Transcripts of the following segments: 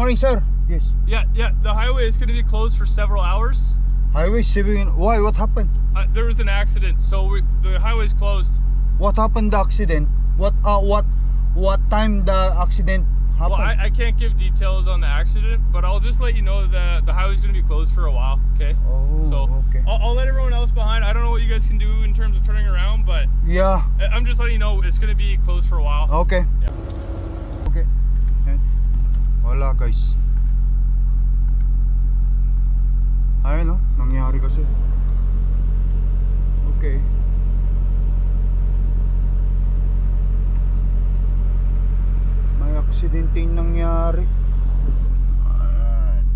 morning, sir. Yes. Yeah, the highway is going to be closed for several hours. Highway 7. Why? What happened? There was an accident, so the highway is closed. What happened? The accident? What time the accident happened? Well, I can't give details on the accident, but I'll just let you know that the highway is going to be closed for a while. Okay. Oh. So okay. I'll let everyone else behind. I don't know what you guys can do in terms of turning around, but Yeah. I'm just letting you know it's going to be closed for a while. Okay. Yeah. Okay. Wala, guys. Ayun, no? Nangyari kasi. Okay. May aksidente nangyari. Alright.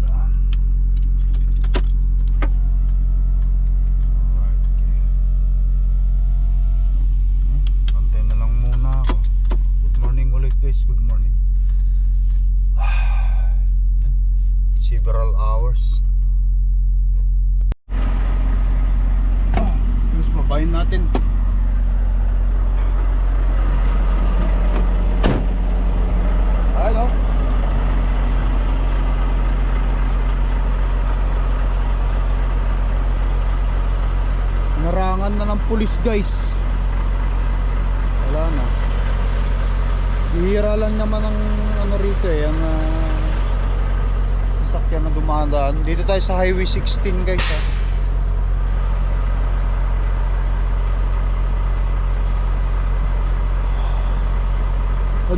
Kantay na lang muna ako. Good morning ulit, guys. Good morning. Several hours. Mas mabayin natin. Hello. Narangan na ng pulis, guys. Wala na. Hihira lang naman ang ano rito eh, ang sasakyan na dumadaan. Dito tayo sa Highway 16, guys, ha.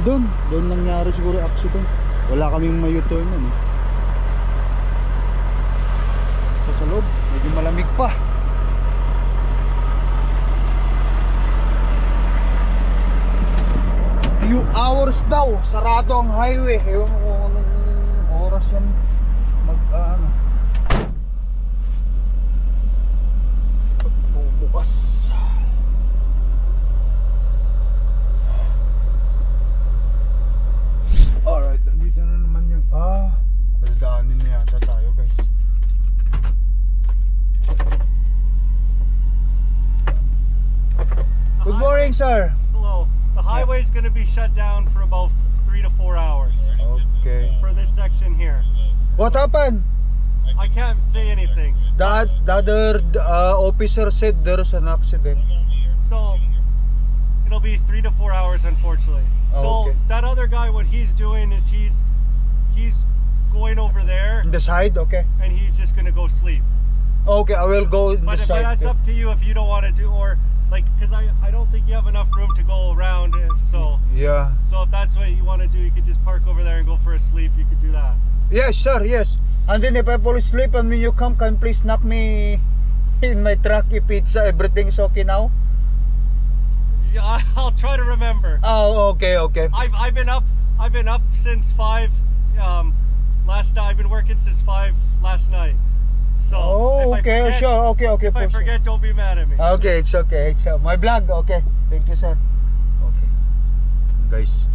Doon nangyari siguro accident. Wala kaming may-U-turn nun eh. Sa loob, medyo malamig pa. Few hours daw, sarado ang highway. Ewan ko kung anong oras yan mag-ano bukas. Alright, nandito na naman yung pagdaanin na yata tayo, guys. Good morning, sir. Hello. The highway is going to be shut down for about 3 to 4 hours. Okay. For this section here. What happened? I can't say anything. The other officer said there's an accident. So it'll be 3 to 4 hours, unfortunately. So okay. that other guy, what he's doing is he's going over there. In the side, okay. And he's just going to go sleep. Okay, I will go in the side. But that's up to you if you don't want to do, or like, because I don't think you have enough room to go around. So yeah. So if that's what you want to do, you could just park over there and go for a sleep. You could do that. Yes, sir. Yes. And then if I fall asleep and when you come, can please knock me in my truck if it's everything's okay now? Yeah, I'll try to remember. Oh, okay, okay. I've been up since 5. Last night I've been working since 5 last night. So okay, forget, sure, okay, If I forget, don't be mad at me. Okay, it's okay. It's my vlog. Okay, thank you, sir. Okay, guys.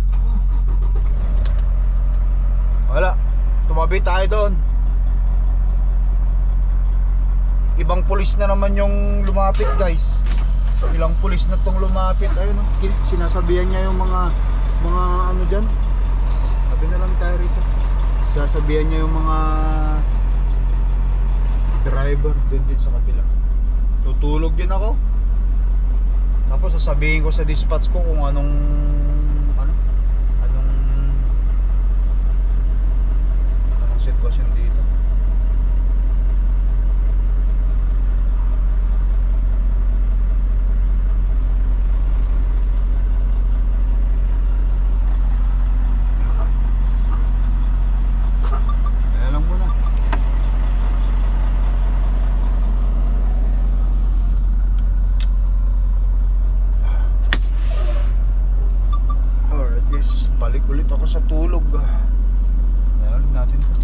Wala. Tumabi tayo doon. Ibang pulis na naman yung lumapit, guys. Ilang pulis na tong lumapit. Ayun, sinasabihan niya yung mga ano dyan. Sabi na lang tayo rito. Sinasabihan niya yung mga driver din sa kabila. Tutulog din ako. Tapos sasabihin ko sa dispatch ko kung anong sitwasyon dito. Kaya lang muna. Alright guys, balik ulit ako sa tulog. Ayan natin to.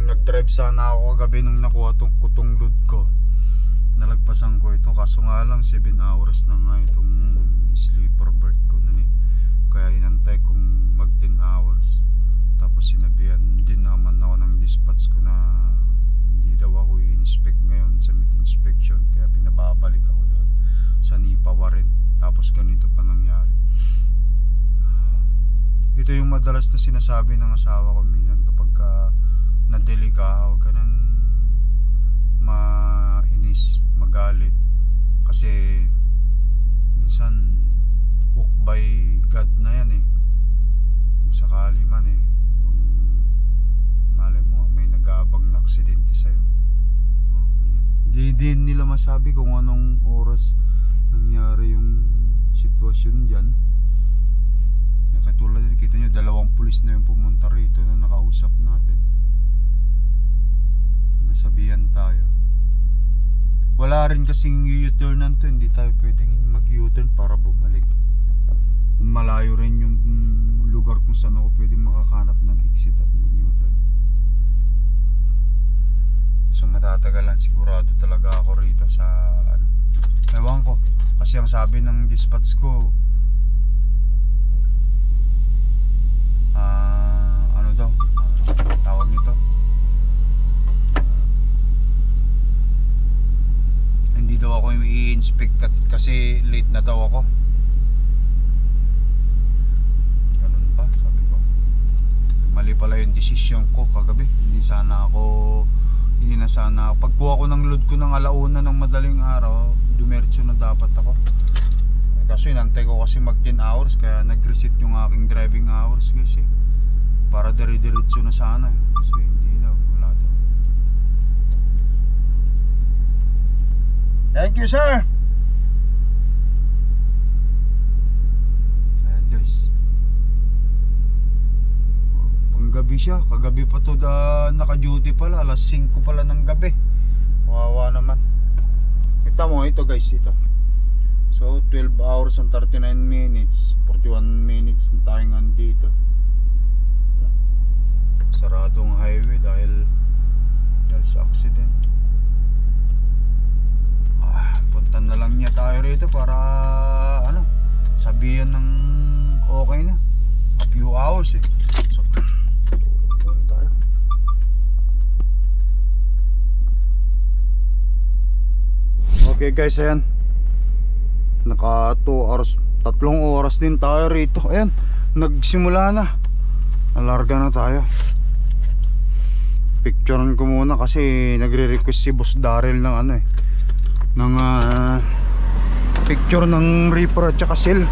Nag-drive sana ako kagabi nung nakuha kutong load ko. Nalagpasan ko ito, kaso nga lang 7 hours na nga itong sleeper berth ko nun eh. Kaya inantay kong mag 10 hours. Tapos sinabihan din naman ako ng dispatch ko na hindi daw ako i-inspect ngayon sa mid inspection. Kaya pinababalik ako doon sa Nipawa rin. Tapos ganito pa nangyari. ito yung madalas na sinasabi ng asawa ko minsan kapag na-delay ka, huwag ka nang mainis, magalit. Kasi minsan walk by God na yan eh. Kung sakali man eh, kung malay mo may nag-aabang na aksidente sa'yo. Ganyan. Hindi din nila masabi kung anong oras nangyari yung sitwasyon dyan. Katulad din, kita nyo, 2 pulis na yung pumunta rito na nakausap natin. Nasabihan tayo. Wala rin kasing U-turnan to, hindi tayo pwedeng mag-U-turn para bumalik. Malayo rin yung lugar kung saan ako pwedeng makakanap ng exit at mag-U-turn. So matatagalan sigurado talaga ako rito sa ano. Ewan ko, kasi ang sabi ng dispatch ko, ano daw, tawag nito, hindi daw ako yung i-inspect kasi late na daw ako. Ganun ba? Sabi ko, mali pala yung desisyon ko kagabi. Hindi na sana pagkuha ko ng load ko ng 1:00 ng madaling araw, dumiretso na dapat ako. Kaso inantay ko kasi mag 10 hours, kaya nag-reset yung aking driving hours guys eh, para dire-diretso na sana eh. So hindi daw, wala daw. Thank you sir. Ayan guys, panggabi siya, kagabi pa to, naka-duty pala, alas 5 pala ng gabi. Wawa naman. Kita mo ito guys, ito. So 12 hours and 39 minutes, 41 minutes na tayong andito. Saradong highway dahil sa accident. Punta na lang niya tayo rito para ano, sabihan ng okay na. A few hours eh. So tulong muna tayo. Okay guys, ayan, naka 2 hours, 3 oras din tayo rito. Ayan, nagsimula na, nalarga na tayo. Picturean ko muna kasi nagre-request si Boss Daryl ng ano eh, ng picture ng Reaper at saka Seal.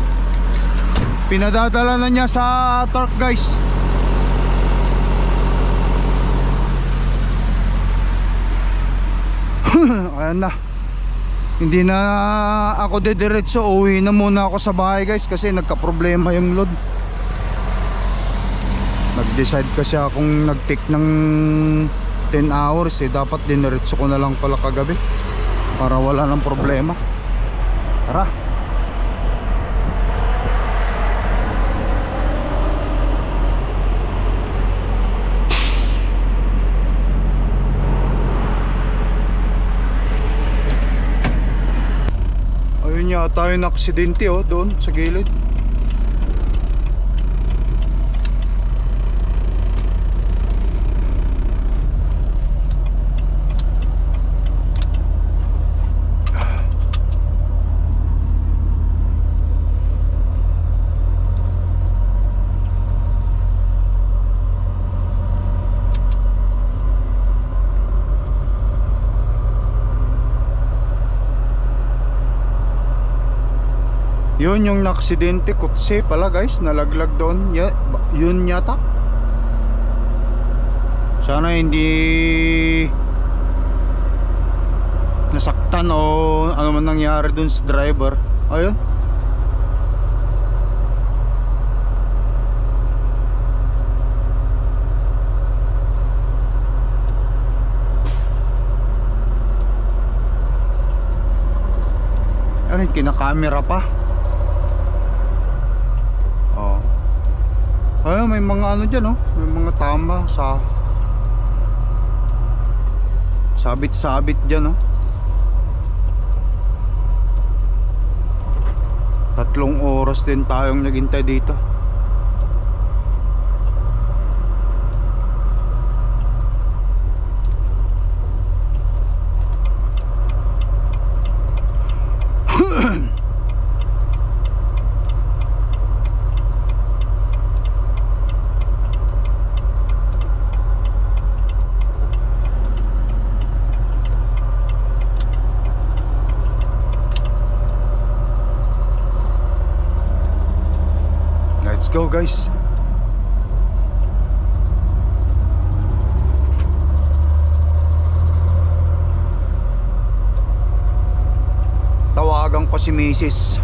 Pinadadala na niya sa torque guys. Ayan na, hindi na ako dediretso, uwi na muna ako sa bahay guys kasi nagka-problema yung load. Nag-decide kasi akong nag-take ng 10 hours eh, dapat diniretso ko na lang pala kagabi para wala ng problema. Tara. Ayun yata yung aksidente oh, doon sa gilid. Yun yung naksidente, kutse pala guys, nalaglag doon. Yun yata. Sana hindi nasaktan o ano man nangyari doon sa driver. Ayun. Ano, kinakamera pa. Ayun, may mga ano dyan oh, may mga tama sa sabit-sabit dyan oh. 3 oras din tayong naghintay dito. go guys. Tawagan ko si Mrs.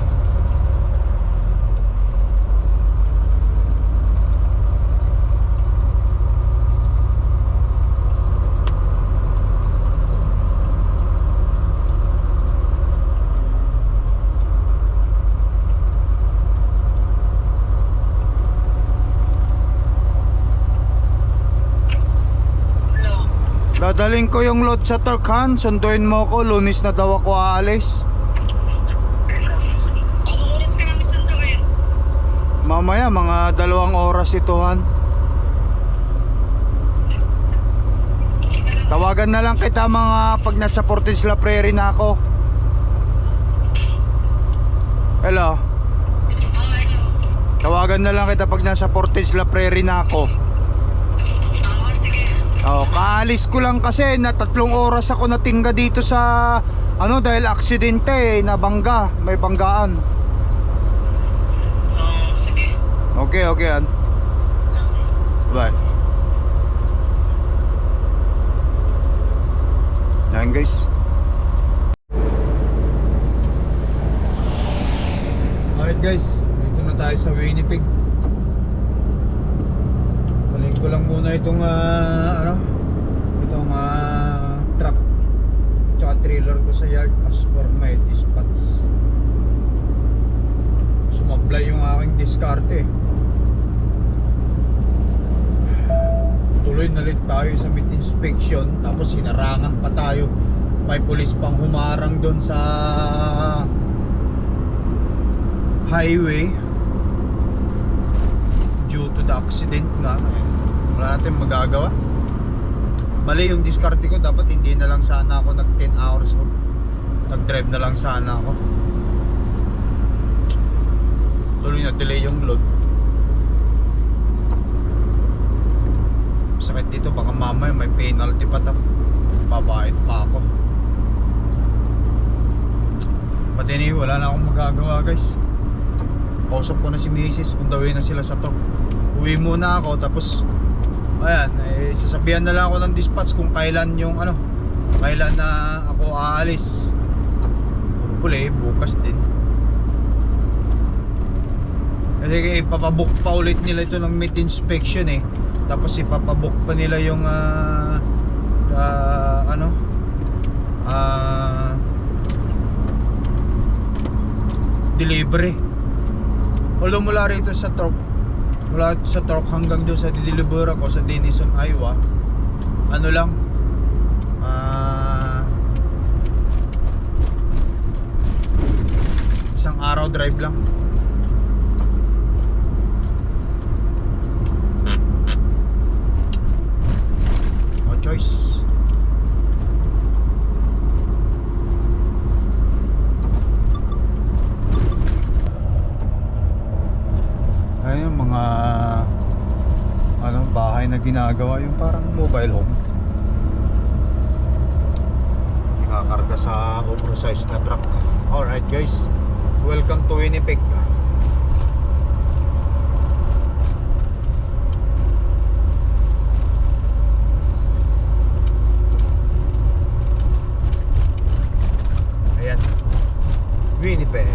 Dadaling ko yung load sa Turkhan. Sunduin mo ko. Lunes na daw ako aalis. Anong oras ka namin sunduin? Mamaya mga 2 oras ito, Han. Tawagan na lang kita mga pag nasa Portage La Prairie na ako. Hello. Tawagan na lang kita pag nasa Portage La Prairie na ako. Sige. Oh, kaalis ko lang kasi na 3 oras ako natingga dito sa dahil aksidente nabangga, may banggaan. Sige. Okay, Han. Bye. Yan guys. Alright guys, dito na tayo sa Winnipeg. Balik ko lang muna itong truck tsaka trailer ko sa yard as for my dispatch. Sumablay yung aking diskarte. Tuloy na ulit tayo sa mid inspection, tapos hinarangan pa tayo. May pulis pang humarang doon sa highway due to the accident nga. Wala natin magagawa. Mali yung diskarte ko. Dapat hindi na lang sana ako nag 10 hours off. Nag-drive na lang sana ako. Tuloy na delay yung load. Sakit dito, baka mamaya may penalty pa ta. Babayad pa ako. But anyway, wala na akong magagawa guys. Kausap ko na si Mrs. Undawin na sila sa talk. Uwi muna ako, tapos ayan, sasabihan na lang ako ng dispatch kung kailan yung kailan na ako aalis. Hopefully bukas din. Kasi ipapabook pa ulit nila ito ng meat inspection Tapos ipapabook pa nila yung delivery. Although mula rito sa truck, hanggang doon sa deliver ako sa Denison, Iowa, lang isang araw drive lang. No choice. Ayun, mga bahay na ginagawa, yung parang mobile home. Ikakarga sa oversized na truck. Alright guys, welcome to Winnipeg. Ayan, Winnipeg.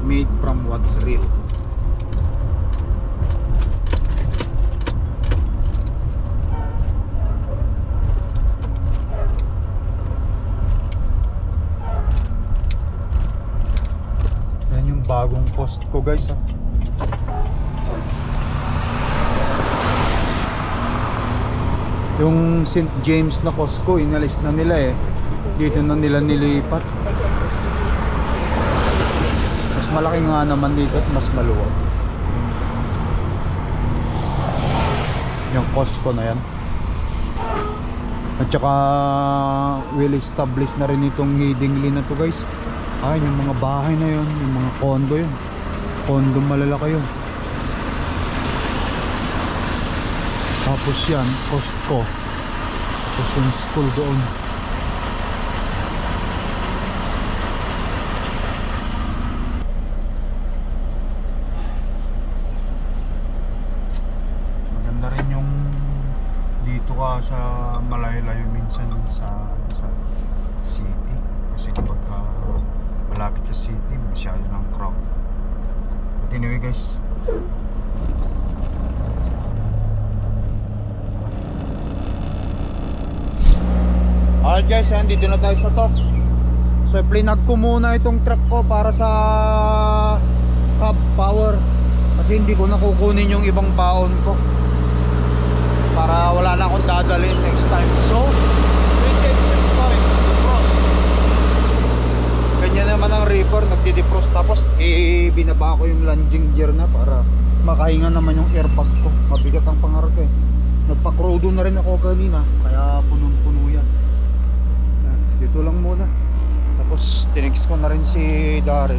Made from what's real. Yan yung bagong post ko guys Yung St. James na Costco inalis na nila dito na nila nilipat. Malaki nga naman dito at mas maluwag. Yung Costco na yan. At saka well established na rin itong Headingley na to guys. Yung mga bahay na yun, yung mga condo yun. Condo malalaki yun. Tapos yan, Costco. Tapos yung school doon. ginagawa sa malayo-layo minsan sa city. Kasi kapag malapit sa city, masyado ng crowd. But anyway guys, alright guys, dito na tayo sa top. So plinag ko muna itong truck ko para sa cab power, kasi hindi ko nakukunin yung ibang baon ko, para wala na akong dadalhin next time. So defrost. Ganyan naman ang Reaper, nagdi-defrost. Tapos binaba ko yung landing gear na para makahinga naman yung airbag ko. Mabigat ang pangarap ko eh. Nagpa-crudo na rin ako kanina, kaya punong-puno yan. Dito lang muna. Tapos tinext ko na rin si Daryl.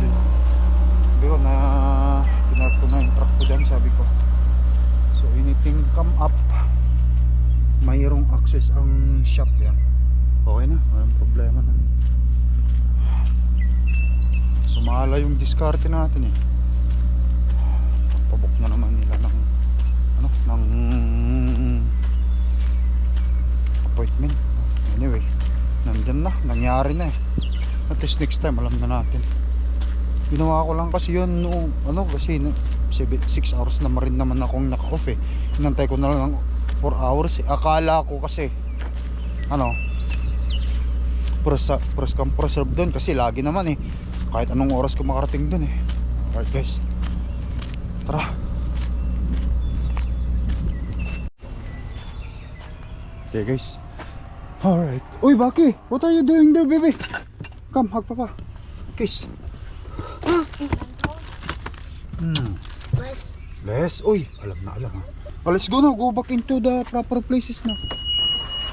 Sabi ko na pinark ko na yung truck ko dyan, sabi ko. So anything come up, mayroong access ang shop yan. Okay na, walang problema na. Sumala yung diskarte natin eh. Pabok na naman nila ng appointment. Anyway, nandyan na, nangyari na eh. At least next time alam na natin. Ginawa ko lang kasi yun noong kasi 6 hours na rin naman akong naka-off eh. Inantay ko na lang 4 hours eh. Akala ko kasi press compressor doon, kasi lagi naman eh, kahit anong oras ko makarating doon eh. Alright guys, tara. Okay guys, alright. Uy Baki, what are you doing there baby? Come, hug papa. Kiss. Les, uy, alam na ha. Oh, let's go now, go back into the proper places na.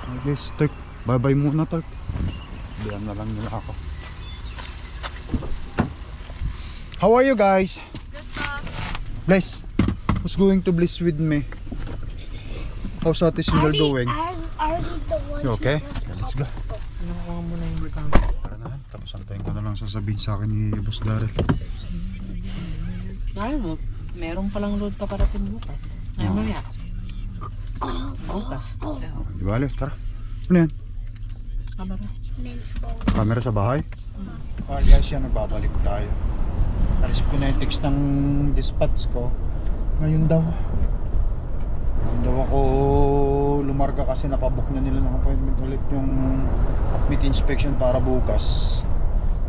Okay guys, Turk, bye bye muna Turk. Diyan na lang nila ako. How are you guys? Bless, who's going to Bliss with me? How's Ate Single doing? You okay? Let's go. Tara na, tapos antayin ko na lang sasabihin sa akin ni Boss Daryl. Sabi mo, meron palang load pa parating bukas. Ay mo yan. Bukas. Di bale, tara. Ano yan? Kamera. Camera sa bahay? Alright guys, yan, nagbabalik tayo. Narisip ko na yung text ng dispatch ko. Ngayon daw ako lumarga kasi napabook na nila ng appointment ulit yung meat inspection para bukas.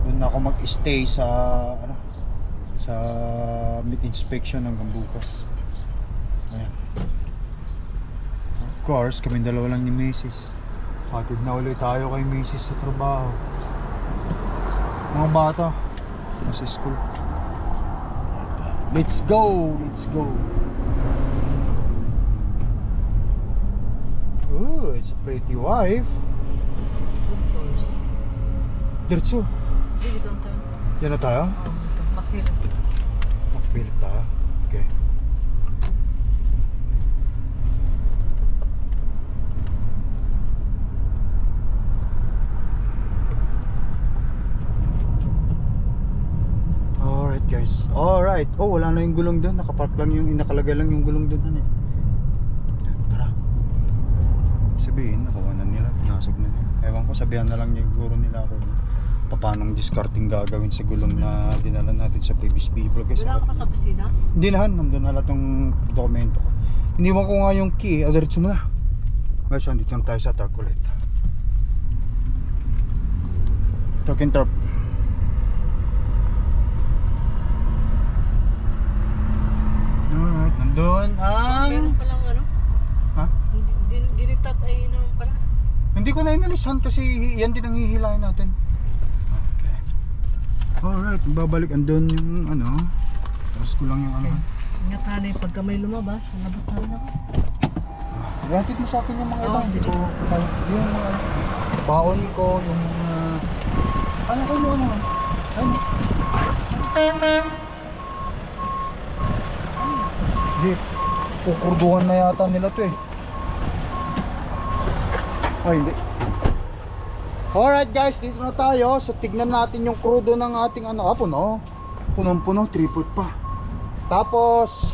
Doon na ako mag-stay sa sa meat inspection hanggang bukas. Ayan. Of course, kami dalawa lang ni Mrs. Hatid na ulit tayo kay Mrs. sa trabaho. Mga bata nasa school. Let's go! Let's go! Oh, it's a pretty wife. Of course. Diretso. Dito lang tayo. Yan na tayo? Bakit? Magpilit tayo. Okay. Alright guys. Alright. Oh, wala na yung gulong doon. Nakapark lang yung nakalagay lang yung gulong doon. Tara. Sabihin, nakuha na nila. Pinasok na nila. Ewan ko, sabihan na lang yung guro nila ako. Paanong discarding gagawin sa gulong na dinala natin sa previous vehicle guys. Wala ka pa sa opisina? Hindi nahan, nandun na lahat ng dokumento ko. Iniwan ko nga yung key, diretso mo na. Guys, andito na tayo sa truck ulit. Truck and truck. Alright, nandun ang... Meron palang Ha? Dinitat ay naman pala. Hindi ko na inalisan kasi yan din ang hihilahin natin. Okay. Alright, babalik andun yung tapos ko lang yung Ingat hanay, pagka may lumabas, labas na rin ako. ihatid mo sa akin yung mga iba. Oo, sige. Yung baon ko, yung saan mo Hindi, kukurduhan na yata nila to eh. Ay, hindi. Alright guys, dito na tayo. So tignan natin yung crudo ng ating puno. Punong-puno, 3 foot pa. Tapos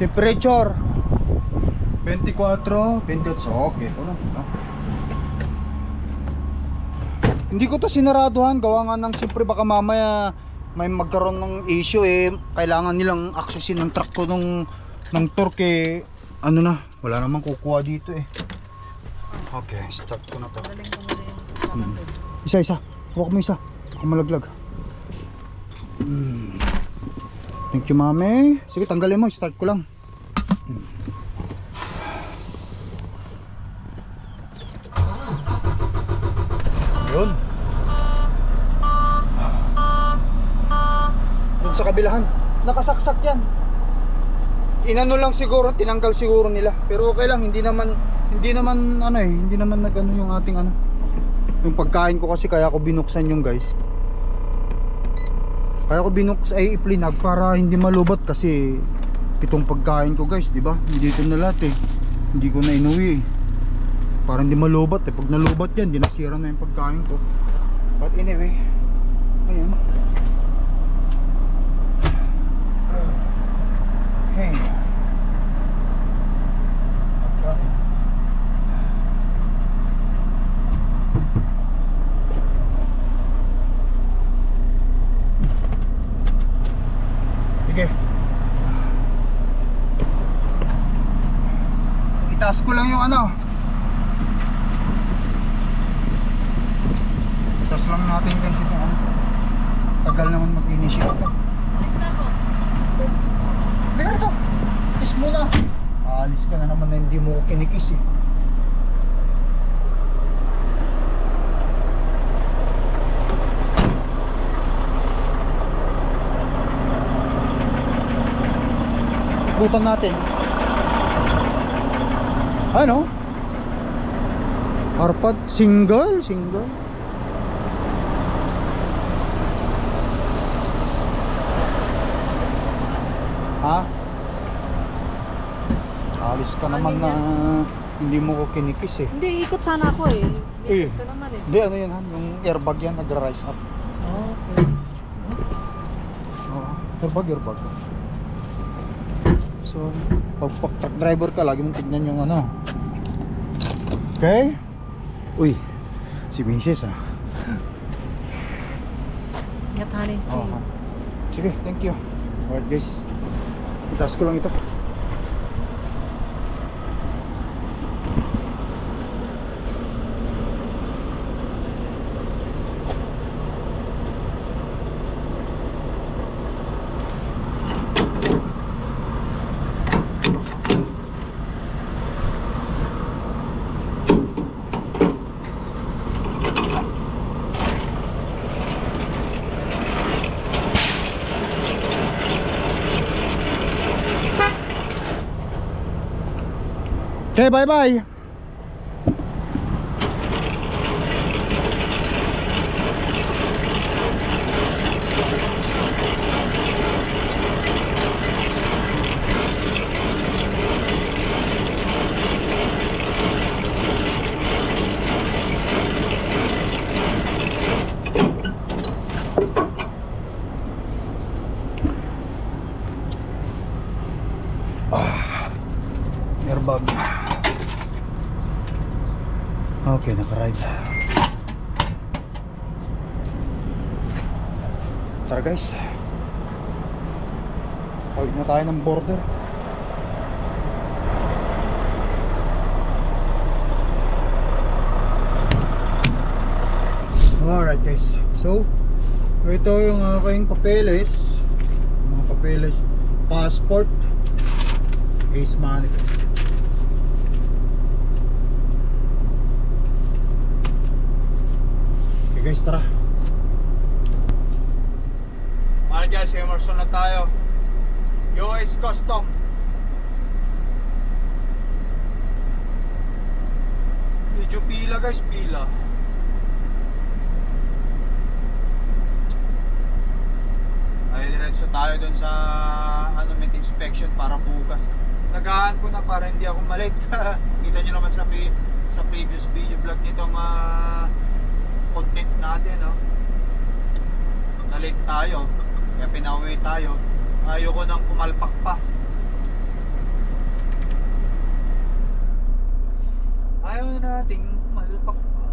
temperature 24, 28. Okay, ito na. Hindi ko to sinaraduhan. Gawa nga ng siyempre baka mamaya may magkaroon ng issue eh. Kailangan nilang accessin ng truck ko ng torque eh. Ano na, wala namang kukuha dito eh. Okay, start ko na to. Daling ko muna yung sa kapatid. Isa. Huwag mo isa. Baka malaglag. Thank you, mami. Sige, tanggalin mo. Start ko lang. Yun. Doon sa kabilahan. Nakasaksak yan. Inano lang siguro, tinanggal siguro nila. Pero okay lang, hindi naman nagano yung ating ano. Yung pagkain ko kasi kaya ko binuksan yung guys. Kaya ko iplinag para hindi malubot kasi pitong pagkain ko guys, di ba? Hindi dito na lahat eh. Hindi ko na inuwi eh. Para hindi malubot eh. Pag nalubot yan, di nasira na yung pagkain ko. But anyway, ayan. Okay. Sige. Itaas ko lang yung ano. Itaas lang natin guys ito. Tagal naman mag-initiate ito. Alis na ako. Bigyan ito. Kiss muna. Aalis ka na naman na hindi mo ko kinikis eh. Ikutan natin. Ano? Arpad single. Ha? Alis ka naman na hindi mo ko kinikis eh. Hindi, ikot sana ako eh. Eh. Ikot ka naman eh. Hindi, ano yan han? Yung airbag yan, nag-rise up. Okay. Oo, airbag. So, pag truck driver ka, lagi mong tignan yung ano. Okay? Uy, si Mrs. ah. Ingat honey, see you. Sige, thank you. Alright guys, itaas ko lang ito. Okay, bye-bye. Airbag. Okay, naka-ride. Tara guys. Pawid na tayo ng border. Alright guys. So, ito yung aking papeles. Mga papeles. Passport. Case manifest. Okay guys, tara. Alright guys, Emerson na tayo. US Custom. Medyo pila guys, pila. Ay, diretso tayo dun sa inspection para bukas. Nagahan ko na para hindi ako malate. Kita nyo naman sa previous video vlog nitong content natin, no? Na-late tayo, kaya pinauwi tayo. Ayoko nang pumalpak pa. Ayaw nating malpak pa.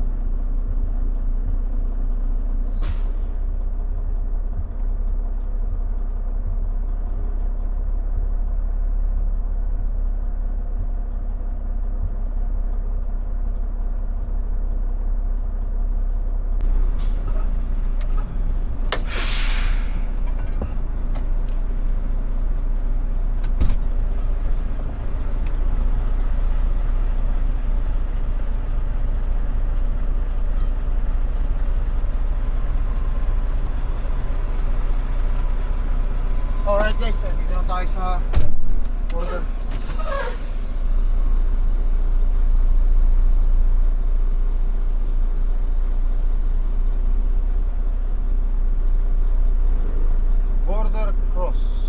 Alright guys, dito na tayo sa border. Border cross.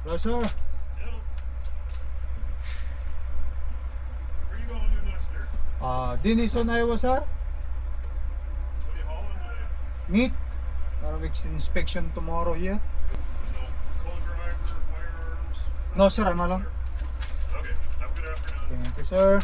Hello sir. Where you going to, mister? Denison, Iowa sir. What are you hauling today? Meet. Para make inspection tomorrow here. No co-driver, firearms? No sir, I'm alone. Okay, have a good afternoon. Thank you sir.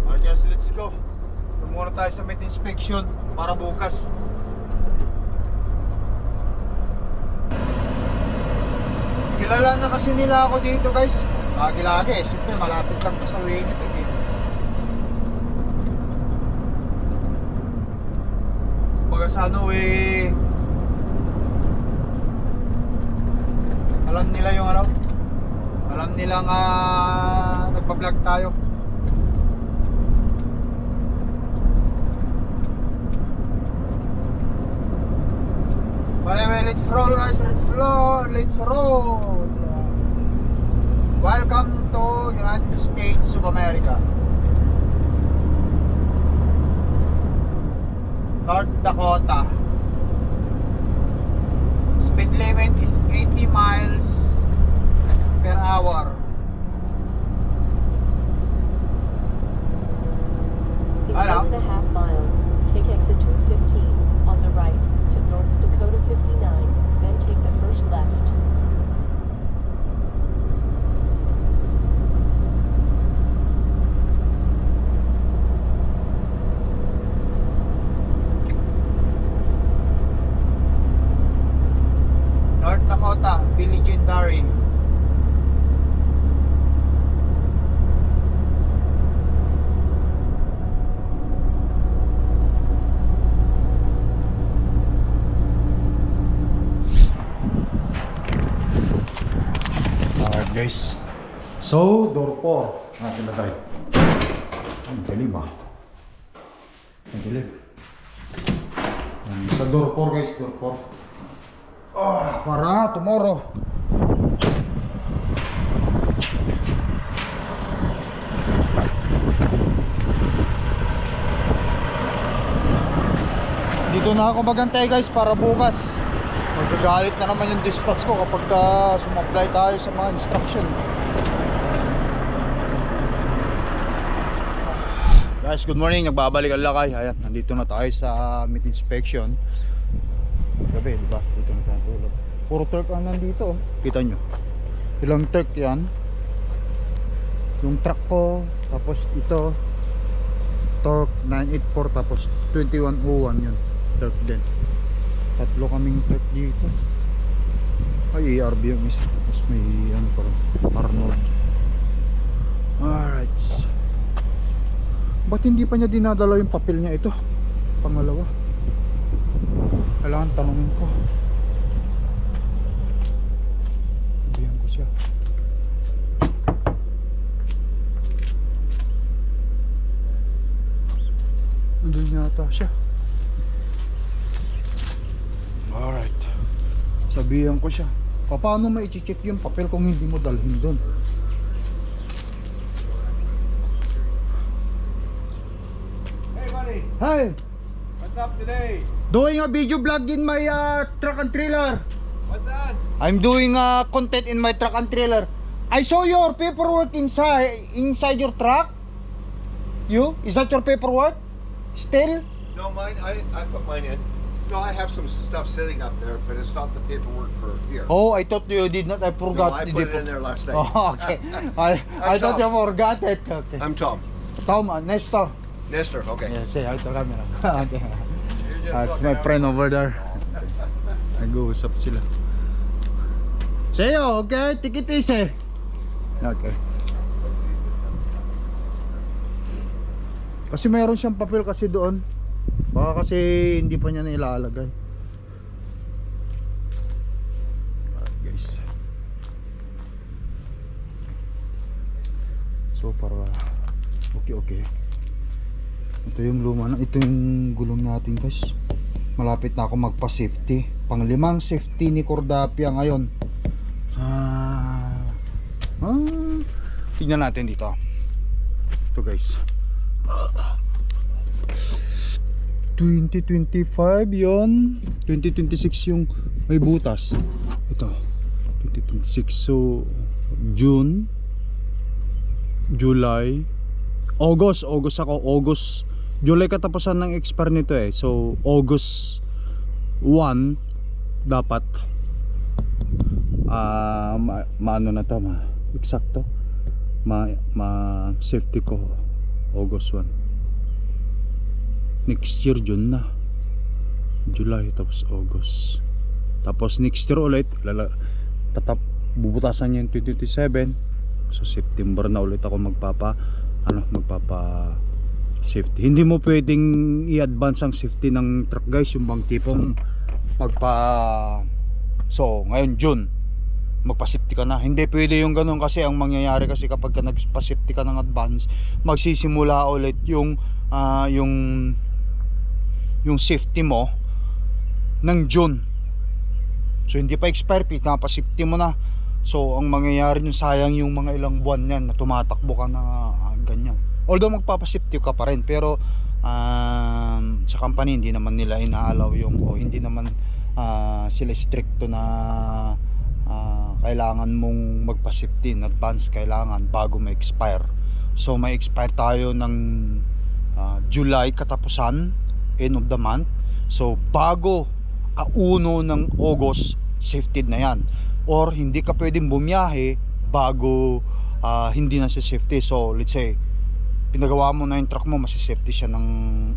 Alright guys, let's go. Muna tayo sa meat inspection para bukas. Kilala na kasi nila ako dito guys. Lagi-lagi eh. Siyempre malapit lang sa Winnipeg eh. Baga sa ano eh. Alam nila yung ano. Alam nilang nagpa-vlog tayo. Anyway, let's roll guys, let's roll. Welcome to United States of America. North Dakota. Speed limit is 80 miles per hour. In Hello. 1.5 miles, take exit 215 on the right to North Dakota 59, then take the first left. North Dakota, Legendary. Alright guys. So, door 4. Natin na tayo. Ang dilim ah. Ang dilim. Sa door 4 guys, door 4. Para tomorrow. Dito na ako magantay guys para bukas. Magagalit na naman yung dispatch ko kapag sumapply tayo sa mga instruction. Guys, good morning. Nagbabalik ang lakay. Ayan, nandito na tayo sa meat inspection. gabi, di ba? Dito natutulog. Puro Turk ang nandito, oh. Kita nyo. Ilang Turk yan. Yung truck ko, tapos ito Turk 984, tapos 2101 yun. Turk din. Tatlo kaming Turk dito. Ay, ERB yung isa. Tapos may ano pa rin, Arnold. Alright. Ba't hindi pa niya dinadala yung papel niya ito? Pangalawa. Kailangan tanungin ko. Sabihan ko siya. Andun yata siya. Alright. Sabihan ko siya. Paano ma-i-check yung papel kung hindi mo dalhin doon? Hey buddy, Hi! what's up today? Doing a video vlog in my truck and trailer. What's that? I'm doing content in my truck and trailer. I saw your paperwork inside your truck. You? Is that your paperwork? Still? No, mine, I put mine in. No, I have some stuff sitting up there, but it's not the paperwork for here. Oh, I thought you did not. I No, forgot. I put it in there last night. Oh, okay. I thought you forgot it. Okay. I'm Tom. Tom, Nestor. Nestor, okay. Yeah, say hi to camera. Okay. You're just That's looking my out. friend over there. Nag-uusap sila. Sayo, okay? Take it easy. Okay. Kasi mayroon siyang papel kasi doon. Baka kasi hindi pa niya nailalagay. Guys. So para okay. Ito yung luma na. Ito yung gulong natin guys. Malapit na ako magpa-safety. Pang-5 safety ni Cordapia ngayon. Tingnan natin dito. Ito guys. 2025 yon, 2026 yung may butas. Ito 2026. So June, July, August ako. August, July katapusan ng expire nito eh. So August 1 dapat maano na to, eksakto ma safety ko. August 1. Next year June na, July, tapos August, tapos next year ulit bubutasan niya yung 2027. So September na ulit ako magpapa safety. Hindi mo pwedeng i-advance ang safety ng truck guys, yung bang tipong so ngayon June magpa-safety ka na. Hindi pwede yung ganun, kasi ang mangyayari kasi kapag ka nagpa-safety ka ng advance, magsisimula ulit yung safety mo ng June. So hindi pa expire, pinapa-safety mo na. So ang mangyayari yung sayang yung mga ilang buwan yan na tumatakbo ka na ganyan. Although magpapa-safety ka pa rin, pero sa company hindi naman nila inaalaw yung, o hindi naman sila stricto na kailangan mong magpa-safety in advance, kailangan bago ma-expire. So may expire tayo ng July katapusan, end of the month. So bago 1 ng August, safety na yan. Or hindi ka pwedeng bumiyahe bago hindi na si safety. So let's say pinagawa mo na yung truck mo, masisafety siya ng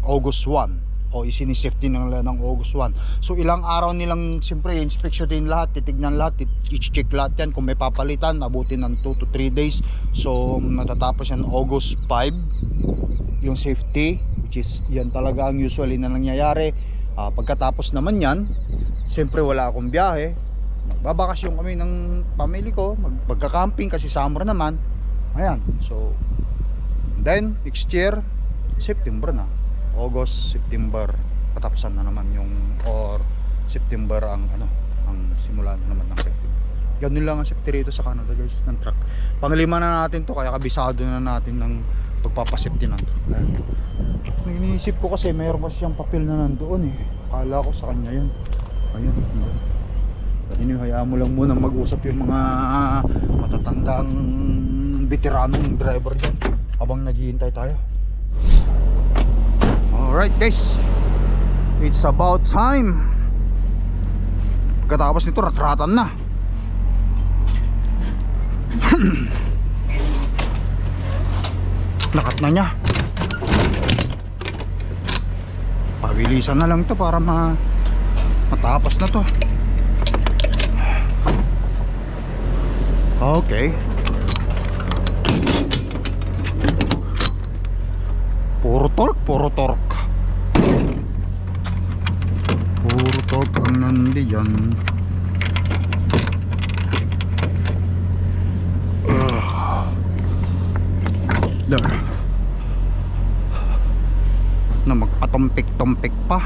August 1 o isinisafety nila ng August 1. So ilang araw nilang siyempre inspection din lahat, titignan lahat, i-check lahat yan. Kung may papalitan, abutin ng 2 to 3 days. So natatapos yan August 5 yung safety, which is yan talaga ang usually na nangyayari. Pagkatapos naman yan, siyempre wala akong biyahe, magbabakasyon kami ng family ko, magka-camping kasi summer naman. Ayan, so then next year September na, August, September, katapusan na naman yung, or September ang simula na naman ng safety. Ganun lang ang safety rito sa Canada guys ng truck. Panglima na natin to, kaya kabisado na natin ng pagpapasafety ng truck. Iniisip ko kasi mayroon pa siyang papel na nandoon eh. Akala ko sa kanya yun. Ayun. Anyway, hayaan mo lang muna mag-usap yung mga matatandang veteranong driver dyan habang naghihintay tayo. Alright guys, it's about time Pagkatapos nito, ratratan na. Nakat na niya. Pabilisan na lang to para matapos na to. Okay. Puro torque, puro torque. Puro torque ang nandiyan. There. Na magpatumpik-tumpik pa.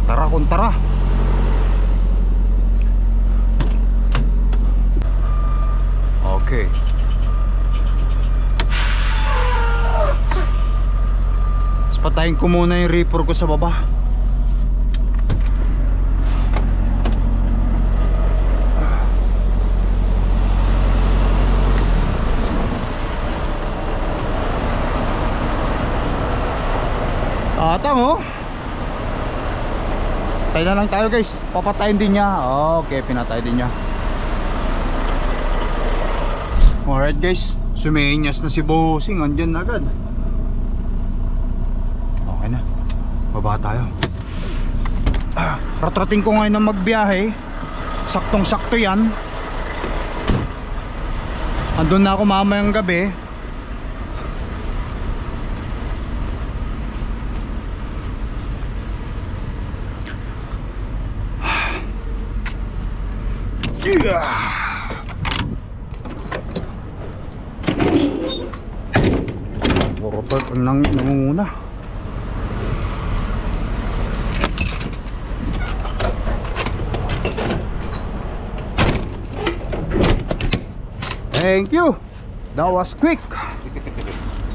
Tara kung tara. Okay. Patayin ko muna yung reaper ko sa baba. Atang oh. Patay na lang tayo guys. Papatayin din niya. Okay, pinatay din niya. Alright guys, suminyas na si Bossing. Andyan na agad. Okay na, baba tayo. Ratrating ko ngayon na magbiyahe. Saktong sakto yan. Andun na ako mamayang gabi. Puro torque ang nangunguna. Thank you. That was quick.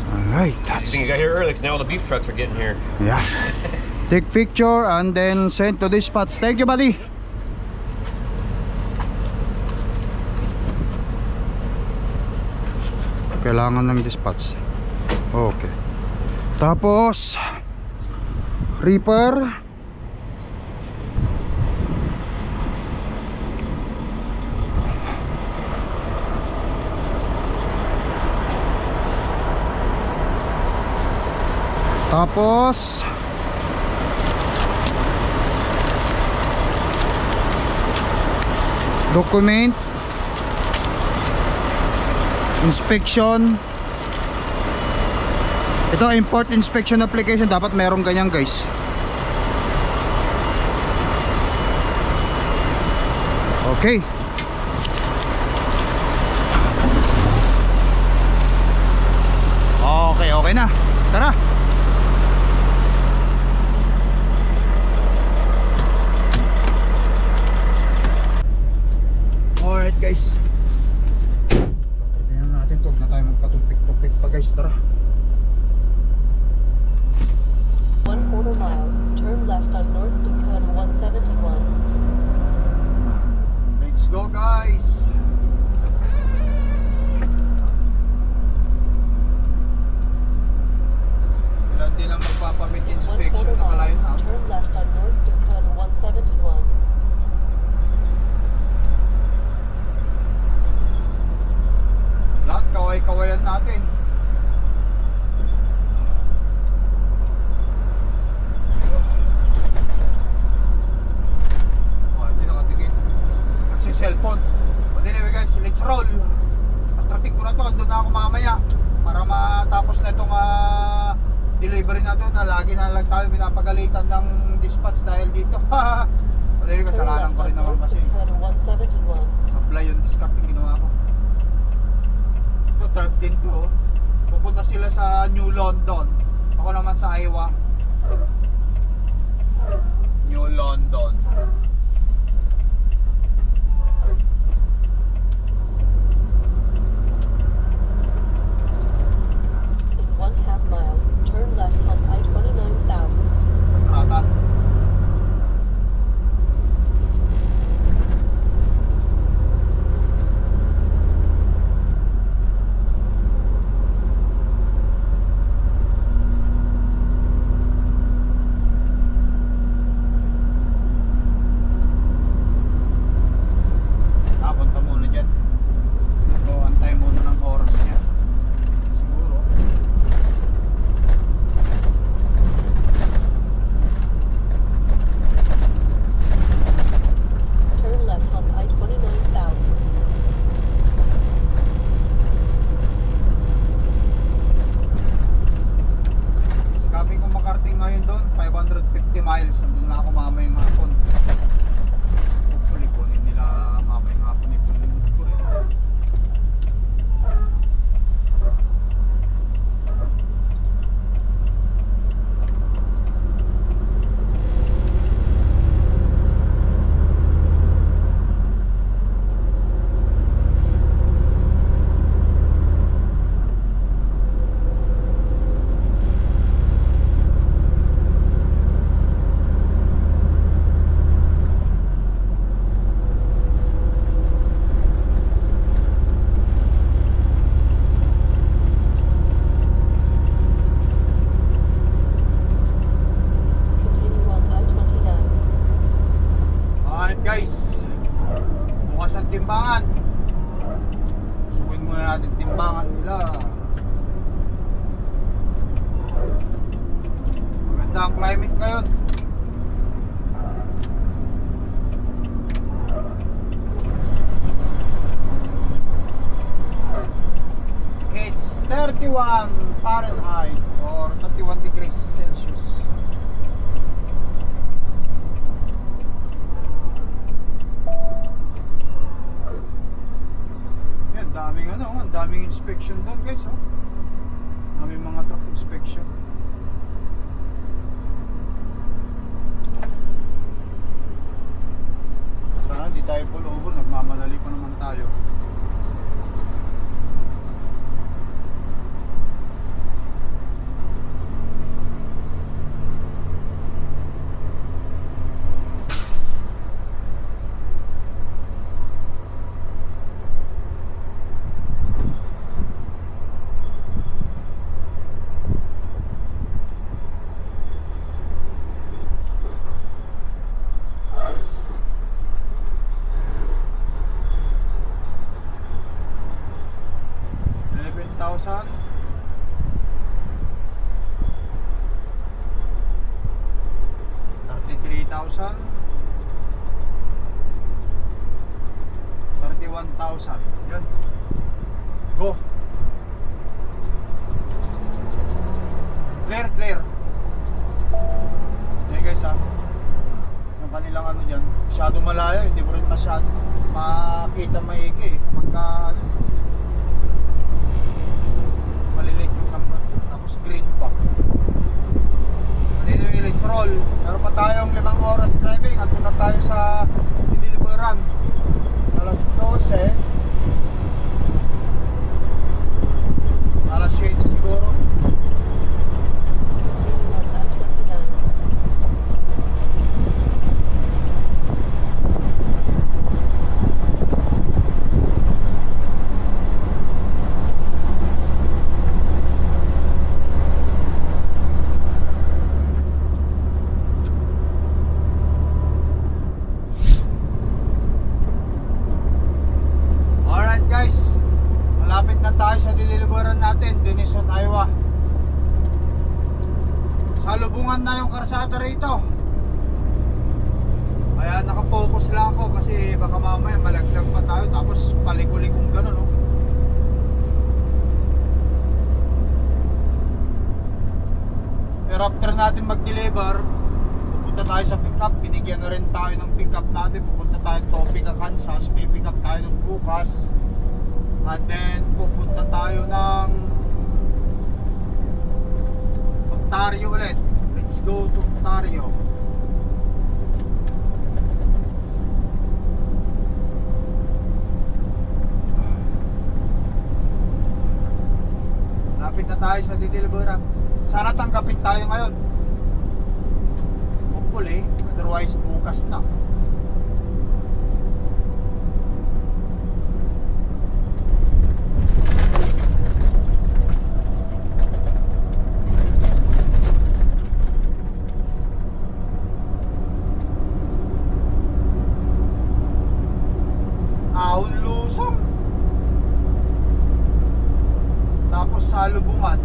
Alright, that's I think you got here early because now all the beef trucks are getting here. yeah. Take picture and then send to these spots. Thank you, buddy. Kailangan ng dispatch. Okay. Tapos reaper. Tapos document, inspection. Ito import inspection application, dapat merong ganyan guys. Okay. Okay na. Tara. Alright guys. Tingnan natin, huwag na tayo magpatumpik-tumpik pa guys. Tara. 1/4 mile, turn left on North Dakota 171. Let's go guys. Ilan din ang magpapamit 1/4 inspection na kalayo mile, na. turn left on North Dakota 171. Lahat kaway-kawayan natin. Oh, hindi nakatingin. Nagsi-cellphone. But anyway guys, let's roll. Pastrating ko na ito, doon na ako mamaya para matapos na itong delivery na doon na lagi na lang tayo pinapagalitan ng dispatch dahil dito. But anyway, kasalanan ko rin naman kasi sablay yung discard yung ginawa ko. Ito, 13 to. Pupunta sila sa New London. Ako naman sa Iowa. New London. In 1/2 mile, turn left on I-29 South. Rata. miles. Nandun na ako mamayang hapon. Hopefully kunin nila mamayang hapon itong load ko rin. Continue on I-29. Alright guys, bukas ang timbangan. Sukuin muna natin timbangan nila. Maganda ang climate ngayon. It's 31 Fahrenheit or 31 degrees Celsius. Yan, daming ano, ang daming inspection doon guys, oh. Daming mga truck inspection. Sana hindi tayo pull over, nagmamadali pa naman tayo. $11,000. $33,000. $31,000. Yun. Go. Clear, clear. Okay guys ha. Yung kanilang ano dyan, masyado malayo, hindi mo rin masyado makita maigi eh. Pagka ano, malilik yung number, tapos green pa. Anyway, let's roll. Meron pa tayong 5 oras driving. At na tayo sa dideliveran. Alas 12. Alas 7 siguro. Continue on I-29. Alright guys, malapit na tayo sa dideliveran natin, Denison, Iowa. Salubungan na yung karsada rito. Kaya nakapokus lang ako kasi baka mamaya malaglag pa tayo tapos paliko-likong gano'n, no? Pero after natin mag-deliver, pupunta tayo sa pickup. Binigyan na rin tayo ng pickup natin. Pupunta tayo Topeka, Kansas. Pipick up tayo ng bukas. And then pupunta tayo ng Ontario ulit. Let's go to Ontario. Lapit na tayo sa dideliveran. Sana tanggapin tayo ngayon. Hopefully, otherwise bukas na. Ahon Lusong. Tapos salubungan.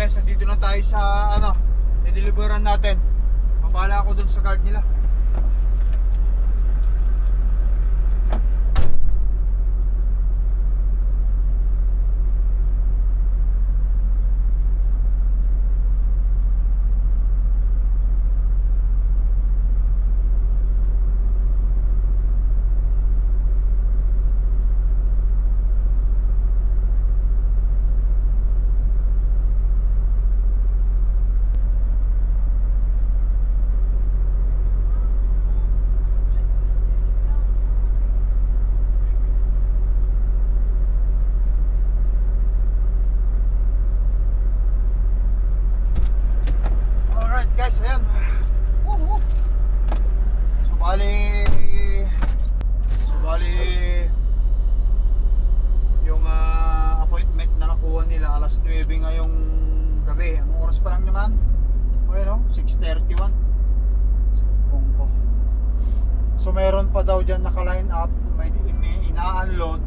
guys, nandito na tayo sa ano, i-deliveran natin. Mabala ako dun sa guard nila. Alright guys, ayan. Woo-hoo. So bali yung appointment na nakuha nila alas 9 ngayong gabi. Ang oras pa lang naman? Okay, no? 6:31. So meron pa daw dyan naka-line up. May ina-unload.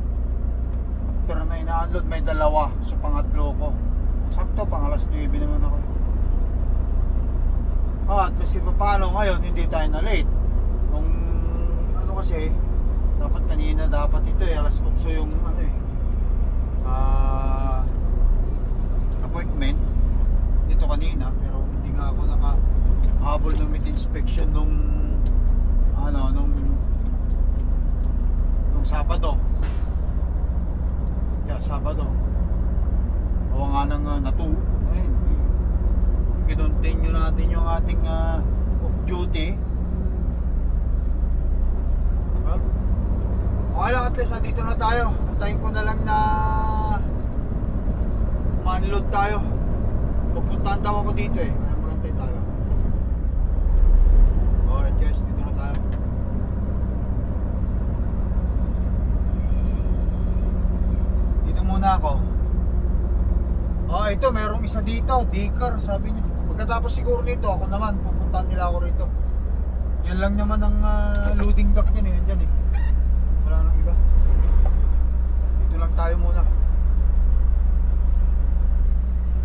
Pero na ina-unload may dalawa. So pangatlo ko. Sakto, pang alas 9 naman ako. At least pa paano ngayon hindi tayo na late. Kung ano kasi dapat kanina dapat ito alas 8 yung ano appointment dito kanina, pero hindi nga ako nakahabol ng mid inspection nung Sabado. Sabado. Kawa nga nang kinontinue natin yung ating off duty. Well, okay lang, at least nandito na tayo. Antayin ko na lang na ma-unload tayo. Pupuntahan daw ako dito kaya magantay tayo. Alright guys, dito na tayo. Dito muna ako. Ito, merong isa dito, Dicker, sabi niya. Pagkatapos siguro nito, ako naman, pupuntahan nila ako rito. Yan lang naman ang loading dock niyan nandyan wala nang iba. Dito lang tayo muna.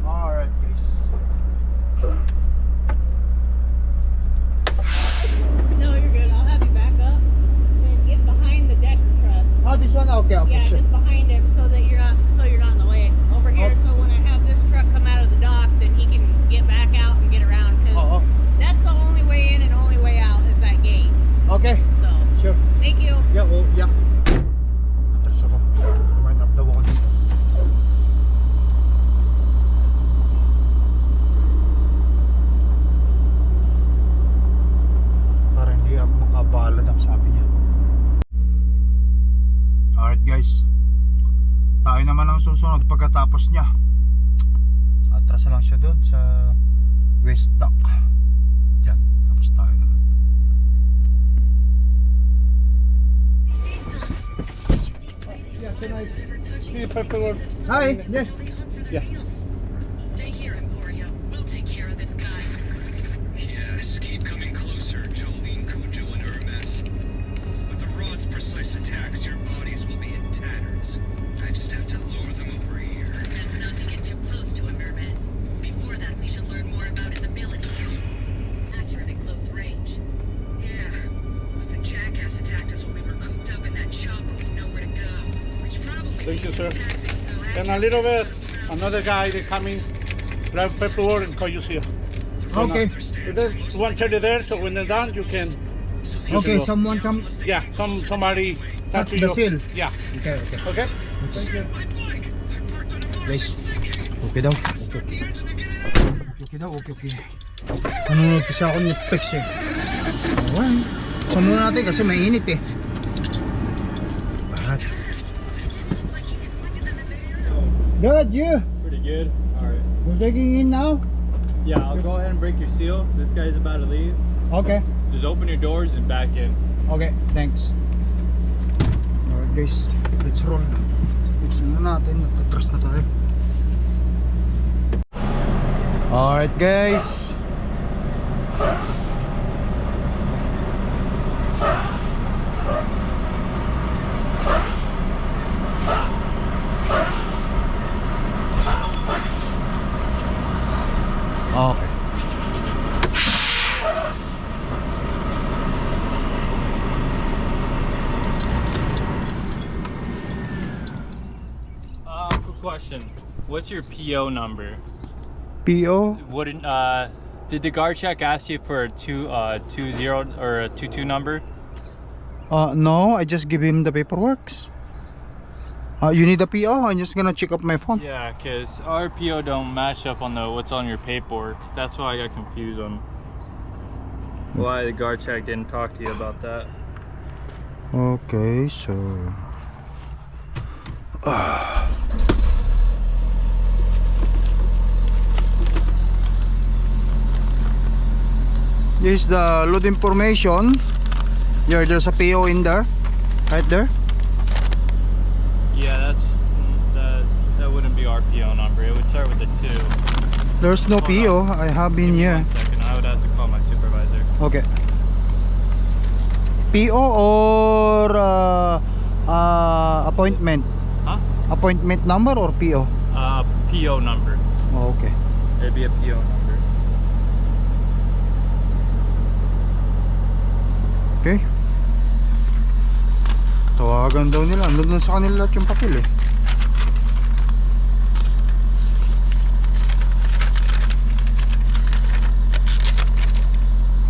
Alright guys. No, you're good. I'll have you back up. Then get behind the Decker truck. This one? Okay, Yeah, sure. just behind him so that you're not in the way. Over here, Okay. so when I have this truck come out of the dock, then he can get back out and get around. Because that's the only way in and only way out is that gate. Okay, So, sure. thank you. Yeah. Atras ako. Remind up daw ako dito. Para hindi ako makabala daw, sabi niya. Alright guys. Tayo naman ang susunod pagkatapos niya. Atras lang siya doon sa West Dock. Diyan. Tapos tayo naman. Hi. Yes. Yeah. Stay here, Emporio. We'll take care of this guy. Yes, keep coming closer, Jolene, Cujo, and Hermes. With the rod's precise attacks, your bodies will be in tatters. I just have to lure them over here. Best not to get too close to him, Hermes. Before that, we should learn more about his ability. Accurate at close range. Yeah, some jackass attacked us when we were cooped up in that chopper with nowhere to go. Which probably Thank you, means sir. his attacks ain't so And a little bit, another guy they coming, grab paperwork and call you here. Okay. There's one teddy there, so when they're done, you can. Okay, someone come. Yeah, somebody touch The you. seal. Yeah. Okay. Okay. Guys, okay daw. Okay daw, okay. Nanonood kasi ako ng Netflix Alright. Buksan muna natin kasi mainit Alright. Good, you? Pretty good. Alright. We're digging in now? Yeah, I'll go ahead and break your seal. This guy's about to leave. Okay. Just open your doors and back in. Okay, thanks. Alright guys, let's roll. Buksan na natin, natatras na tayo. Alright guys. Question. What's your PO number? PO? Wouldn't did the guard check ask you for a 20 or a 22 number? No, I just give him the paperwork. You need a PO? I'm just gonna check up my phone. Yeah, cause our PO don't match up on what's on your paperwork. That's why I got confused on why the guard check didn't talk to you about that. Okay, so this is the load information. There's a PO in there, right there. Yeah, that wouldn't be our PO number. It would start with a 2. There's no PO. I have in here. 1 second. I would have to call my supervisor. Okay. PO or appointment? Huh? Appointment number or PO? PO number. Oh, okay. It'd be a PO number. Okay. Tawagan daw nila. Andun sa kanila lahat yung papel eh.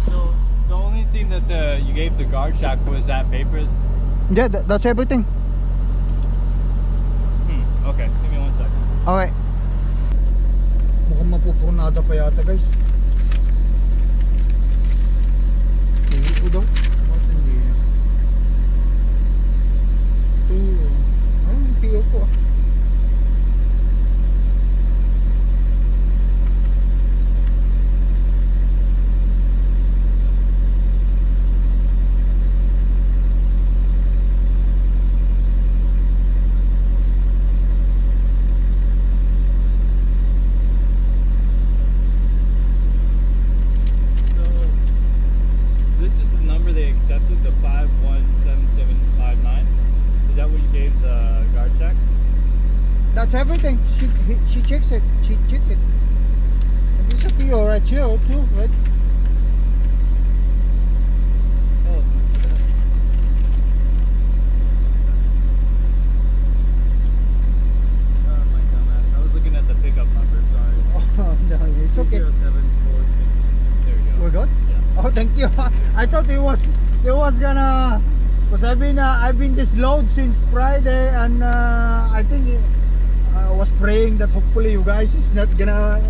So the only thing that you gave the guard check was that paper. Yeah, that's everything. Okay, give me 1 second. Okay. Mukhang mapupurnada pa yata guys. Hindi ko daw. Bakit hindi? Ayun, PO ko ah. This is the number they accepted, the 517759. Is that what you gave the guard check? That's everything. She checks it. She checked it. And this is a PO right here too, right? Oh, my dumbass. I was looking at the pickup number, sorry. Oh, no, it's okay. 20746. There you go. We're good? Yeah. Oh, thank you. I thought it was gonna, because I've been this load since Friday, and I think I was praying that hopefully you guys is not gonna,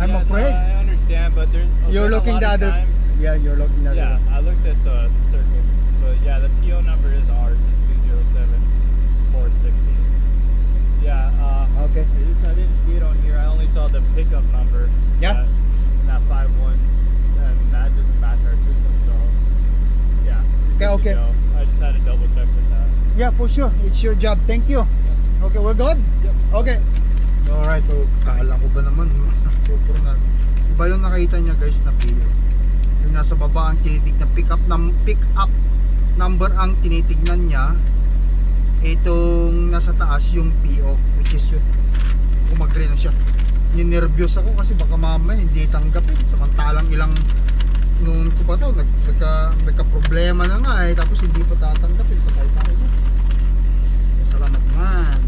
I'm Yeah, afraid. No, I understand, but there's You're been a looking lot the of other. times- Yeah, you're looking the other. Yeah, I looked at the circle, but yeah, the PO number is ours. It's 207460. Yeah. Okay. I didn't see it on here. I only saw the pickup number. Yeah. And that 51, and that doesn't match our system, so yeah. Okay, okay. I just had to double check with that. Yeah, for sure. It's your job. Thank you. Okay, we're good? Yep. Okay. Alright, so kala ko ba naman iba yung nakita niya guys na PO. Yung nasa baba ang tinitig na pick up number ang tinitignan niya. Itong nasa taas yung PO, which is yun. Kumagre na siya. Ninervyos ako kasi baka mamaya hindi tanggapin. Samantalang ilang noon ko pa to nagka problema na nga eh, tapos hindi pa tatanggapin. Patay tayo na. Salamat man.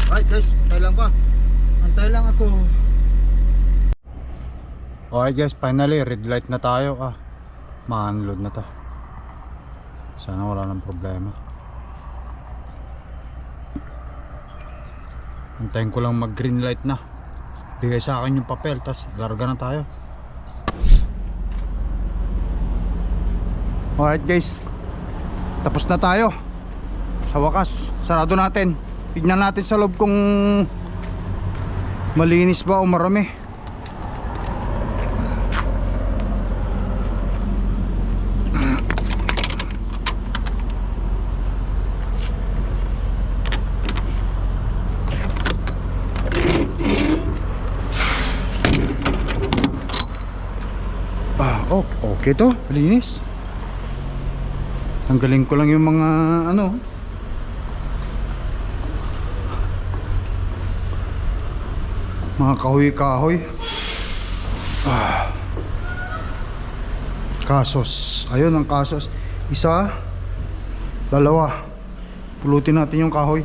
Alright guys, antay lang ako. Alright guys, finally red light na tayo. Ma-unload na to. Sana wala nang problema. Antayin ko lang mag green light na. Bigay sa akin yung papel, tas larga na tayo. Alright guys, tapos na tayo. Sa wakas, sarado natin. Tignan natin sa loob kung malinis ba o marami. Okay to, linis. Tanggalin ko lang yung mga mga kahoy-kahoy. Kasos. Ayun ang kasos. Isa, dalawa. Pulutin natin yung kahoy.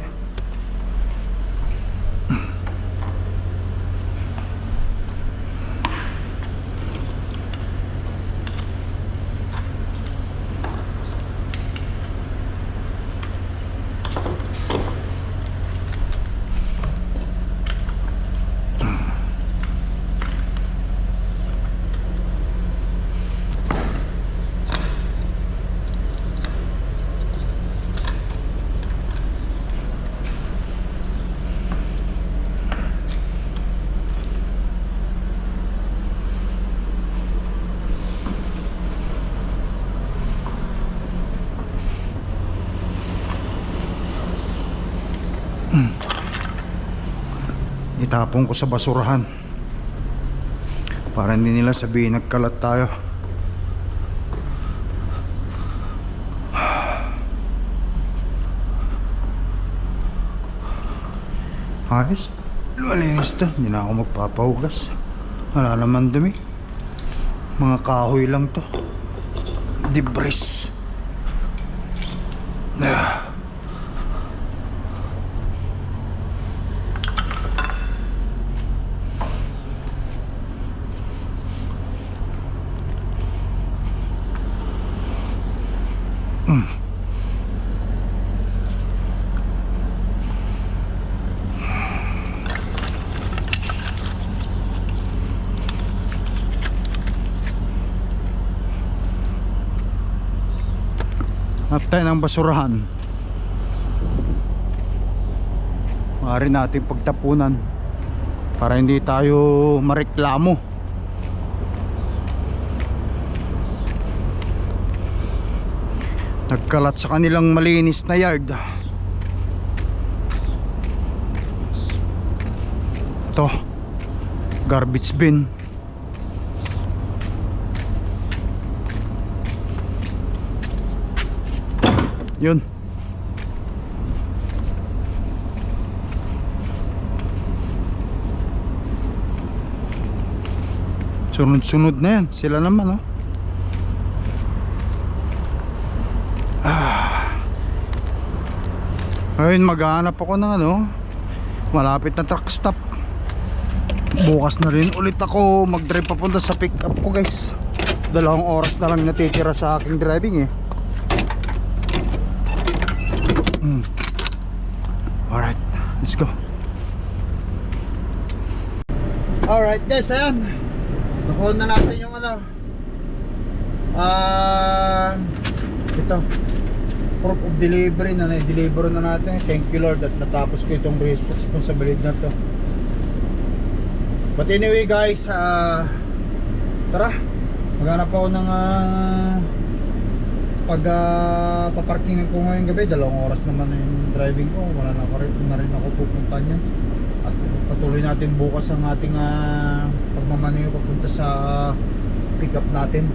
itapon ko sa basurahan para hindi nila sabihin nagkalat tayo. Ayos, malinis to, hindi na ako magpapahugas, wala naman dumi, mga kahoy lang to, debris. Hanap tayo ng basurahan. Maaari natin pagtapunan para hindi tayo mareklamo. Nagkalat sa kanilang malinis na yard. Ito, garbage bin. Yun. Sunod-sunod na yan. Sila naman, oh. Ngayon maghahanap ako ng malapit na truck stop. Bukas na rin ulit ako mag-drive papunta sa pick up ko, guys. 2 oras na lang natitira sa aking driving, eh. Alright, let's go. Alright guys, ayan, nakuha na natin yung ito, proof of delivery na na-deliver na natin. Thank you Lord at natapos ko itong responsibility na to. But anyway guys, tara, maghanap ako ng paparkingan ko ngayong gabi. 2 oras naman yung driving ko, wala na rin ako pupunta niyan. At patuloy natin bukas ang ating pagmamaneho papunta sa pick up natin.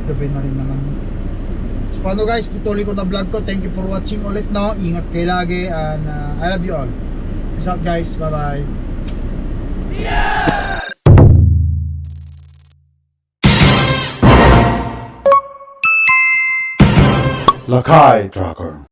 Gabi na rin naman. So paano guys, tutuloy ko na vlog ko. Thank you for watching ulit, no? Ingat kayo lagi and I love you all. Peace out guys, bye bye. Lakai Tracker.